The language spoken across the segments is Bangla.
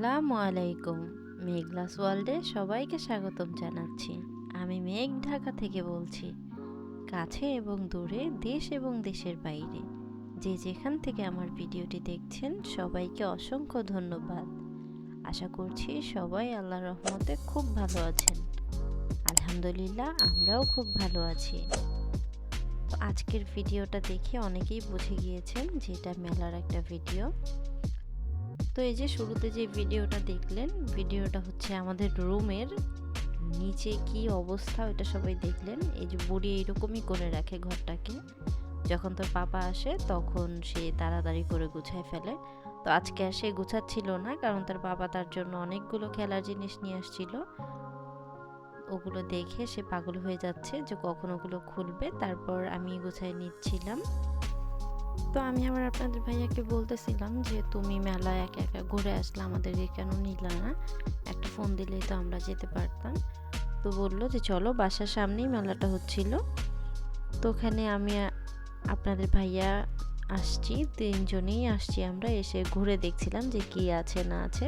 আসসালামু আলাইকুম। মেঘলাস ওয়ার্ল্ডে সবাইকে স্বাগতম জানাচ্ছি। আমি মেঘ ঢাকা থেকে বলছি। কাছে এবং দূরে, দেশ এবং দেশের বাইরে যে যেখান থেকে আমার ভিডিওটি দেখছেন সবাইকে অসংখ্য ধন্যবাদ। আশা করছি সবাই আল্লাহর রহমতে খুব ভালো আছেন। আলহামদুলিল্লাহ, আমরাও খুব ভালো আছি। তো আজকের ভিডিওটা দেখে অনেকেই বুঝে গিয়েছেন যে এটা মেলার একটা ভিডিও। তো এই যে শুরুতে যে ভিডিওটা দেখলেন, ভিডিওটা হচ্ছে আমাদের রুমের নিচে কি অবস্থা ওটা সবাই দেখলেন। এই যে বুড়ি এইরকমই করে রাখে ঘরটাকে, যখন তোর পাপা আসে তখন সে তাড়াতাড়ি করে গুছায় ফেলে। তো আজকে আর সে গুছাচ্ছিল না, কারণ তার বাবা তার জন্য অনেকগুলো খেলার জিনিস নিয়ে আসছিল। ওগুলো দেখে সে পাগল হয়ে যাচ্ছে যে কখন ওগুলো খুলবে। তারপর আমি গুছাই নিচ্ছিলাম। তো আমি আবার আপনাদের ভাইয়াকে বলতেছিলাম যে তুমি মেলা একা একা ঘুরে আসলে, আমাদেরকে কেন নিলা না, একটা ফোন দিলেই তো আমরা যেতে পারতাম। তো বললো যে চলো, বাসার সামনেই মেলাটা হচ্ছিল। তো ওখানে আমি আপনাদের ভাইয়া আসছি, তিনজনেই আসছি, আমরা এসে ঘুরে দেখছিলাম যে কি আছে না আছে।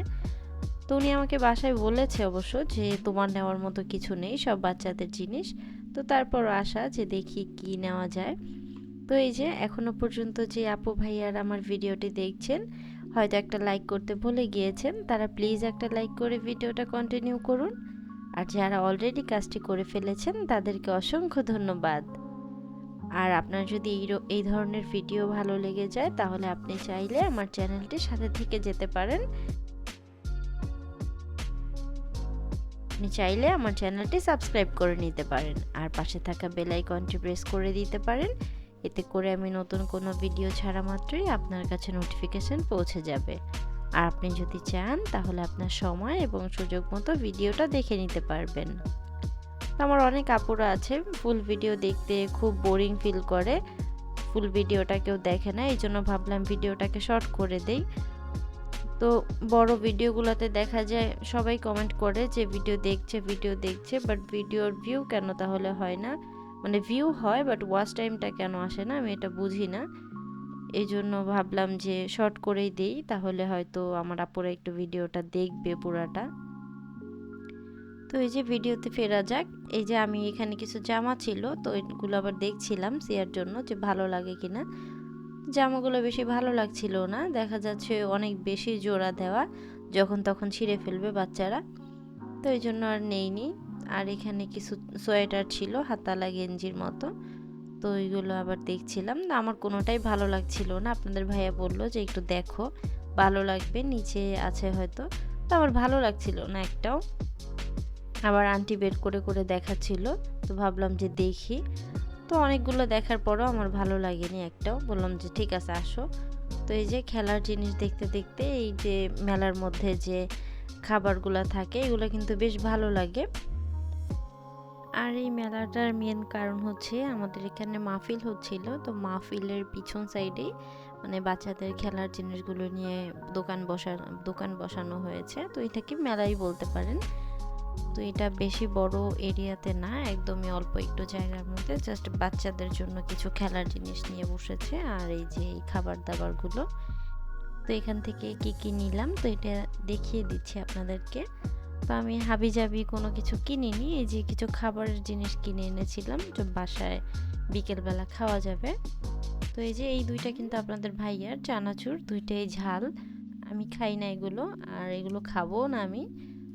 তো উনি আমাকে বাসায় বলেছে অবশ্য যে তোমার নেওয়ার মতো কিছু নেই, সব বাচ্চাদের জিনিস। তো তারপর আসা যে দেখি কি নেওয়া যায়। তো এই যে এখনো পর্যন্ত যে আপু ভাইয়ার আমার ভিডিওটি দেখছেন, হয়তো একটা লাইক করতে ভুলে গিয়েছেন, তারা প্লিজ একটা লাইক করে ভিডিওটা কন্টিনিউ করুন। আর যারা অলরেডি কাজটি করে ফেলেছেন তাদেরকে অসংখ্য ধন্যবাদ। আর আপনার যদি এই ধরনের ভিডিও ভালো লেগে যায়, তাহলে আপনি চাইলে আমার চ্যানেলটির সাথে থেকে যেতে পারেন। আপনি চাইলে আমার চ্যানেলটি সাবস্ক্রাইব করে নিতে পারেন, আর পাশে থাকা বেল আইকনটি প্রেস করে দিতে পারেন। এতে করে আমি নতুন কোনো ভিডিও ছাড়া মাত্রই আপনার কাছে নোটিফিকেশন পৌঁছে যাবে। আর আপনি যদি চান তাহলে আপনার সময় এবং সুযোগ মতো ভিডিওটা দেখে নিতে পারবেন। আমার অনেক আপুরা আছে ফুল ভিডিও দেখতে খুব বোরিং ফিল করে, ফুল ভিডিওটা কেউ দেখে না, এই জন্য ভাবলাম ভিডিওটাকে শর্ট করে দেই। তো বড় ভিডিওগুলোতে দেখা যায় সবাই কমেন্ট করে যে ভিডিও দেখছে, বাট ভিডিওর ভিউ কেন তাহলে হয় না, মানে ভিউ হয় বাট ওয়াচ টাইমটা কেন আসে না, আমি এটা বুঝি না। এই জন্য ভাবলাম যে শর্ট করেই দেই, তাহলে হয়তো আমার আপুরা একটু ভিডিওটা দেখবে পুরাটা। তো এই যে ভিডিওতে ফেরা যাক। এই যে আমি এখানে কিছু জামা ছিল, তো এগুলো আবার দেখছিলাম সিয়ার জন্য যে ভালো লাগে কিনা। জামাগুলো বেশি ভালো লাগছিল না, দেখা যাচ্ছে অনেক বেশি জোড়া দেওয়া, যখন তখন ছিঁড়ে ফেলবে বাচ্চারা। তো এই জন্য আর নেইনি। আর এখানে কিছু সোয়েটার ছিল হাতালা গেঞ্জির মতো, তো ওইগুলো আবার দেখছিলাম না, আমার কোনোটাই ভালো লাগছিল না। আপনাদের ভাইয়া বললো যে একটু দেখো, ভালো লাগবে, নিচে আছে হয়তো। তো আমার ভালো লাগছিল না একটাও। আবার আন্টি বের করে করে দেখাচ্ছিল, তো ভাবলাম যে দেখি। তো অনেকগুলো দেখার পরও আমার ভালো লাগেনি একটাও, বললাম যে ঠিক আছে আসো। তো এই যে খেলার জিনিস দেখতে দেখতে এই যে মেলার মধ্যে যে খাবারগুলো থাকে এগুলো কিন্তু বেশ ভালো লাগে। আর এই মেলাটার মেন কারণ হচ্ছে আমাদের এখানে মাহফিল হচ্ছিল, তো মাহফিলের পিছন সাইডেই মানে বাচ্চাদের খেলার জিনিসগুলো নিয়ে দোকান বসানো হয়েছে। তো এটাকে মেলাই বলতে পারেন। তো এটা বেশি বড় এরিয়াতে না, একদমই অল্প একটু জায়গার মধ্যে জাস্ট বাচ্চাদের জন্য কিছু খেলার জিনিস নিয়ে বসেছে। আর এই যে এই খাবার দাবারগুলো, তো এখান থেকে কি কি নিলাম তো এটা দেখিয়ে দিচ্ছি আপনাদেরকে। তো আমি হাবিজাবি কোনো কিছু কিনিনি, এই যে কিছু খাবারের জিনিস কিনে এনেছিলাম যে বাসায় বিকেলবেলা খাওয়া যাবে। তো এই যে এই দুইটা কিন্তু আপনাদের ভাইয়ার চানাচুর, দুইটাই ঝাল, আমি খাই না এগুলো, আর এগুলো খাবো না আমি।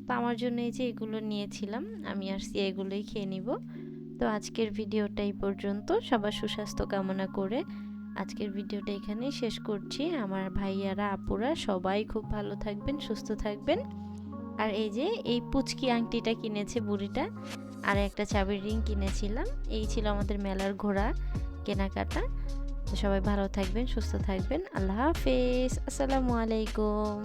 তো আমার জন্য এই যে এগুলো নিয়েছিলাম, আমি আর সিয়া এগুলোই খেয়ে নিব। তো আজকের ভিডিওটা এই পর্যন্ত, সবার সুস্বাস্থ্য কামনা করে আজকের ভিডিওটা এখানেই শেষ করছি। আমার ভাইয়ারা আপুরা সবাই খুব ভালো থাকবেন, সুস্থ থাকবেন। আর এই যে এই পুচকি আংটিটা কিনেছে বুড়িটা, আর একটা চাবির রিং কিনেছিলাম। এই ছিল আমাদের মেলার ঘোরা কেনাকাটা। তো সবাই ভালো থাকবেন, সুস্থ থাকবেন। আল্লাহ হাফেজ, আসসালামু আলাইকুম।